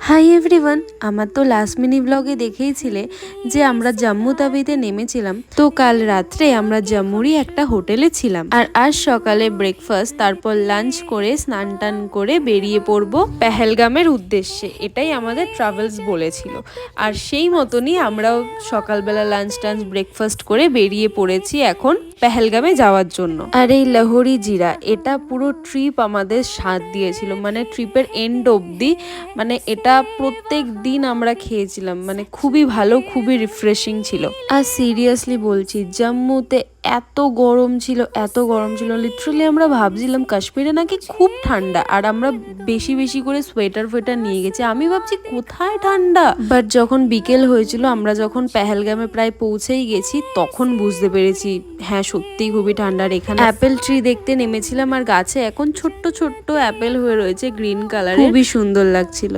Hi everyone, আমার তো last mini ব্লগে দেখেইছিলে যে আমরা জম্মু তাবিতে নেমেছিলাম। তো কাল রাত্রে আমরা জম্মুরই একটা হোটেলে ছিলাম, আর আজ সকালে ব্রেকফাস্ট, তারপর লাঞ্চ করে স্নান টান করে বেরিয়ে পড়বো পেহেলগামের উদ্দেশ্যে। এটাই আমাদের ট্রাভেলস বলেছিল, আর সেই মতনই আমরাও সকালবেলা লাঞ্চ টাঞ্চ ব্রেকফাস্ট করে বেরিয়ে পড়েছি এখন পেহেলগামে যাওয়ার জন্য। আর এই লাহোরি জিরা, এটা পুরো ট্রিপ আমাদের স্বাদ দিয়েছিল, মানে ট্রিপের এন্ড অবধি, মানে এটা প্রত্যেক দিন আমরা খেয়েছিলাম, মানে খুবই ভালো, খুবই রিফ্রেশিং ছিল। আর সিরিয়াসলি বলছি, জম্মুতে এত গরম ছিল, এত গরম ছিল, লিটারালি আমরা ভাবছিলাম কাশ্মীরে নাকি খুব ঠান্ডা, আর আমরা বেশি বেশি করে সোয়েটার ফোয়েটার নিয়ে গেছি। আমি ভাবছি কোথায় ঠান্ডা, বাট যখন বিকেল হয়েছিল, আমরা যখন পেহেলগামে প্রায় পৌঁছেই গেছি, তখন বুঝতে পেরেছি হ্যাঁ সত্যিই খুবই ঠান্ডা। এখানে অ্যাপেল ট্রি দেখতে নেমেছিলাম, আর গাছে এখন ছোট্ট ছোট্ট অ্যাপেল হয়ে রয়েছে গ্রিন কালারের, খুবই সুন্দর লাগছিল।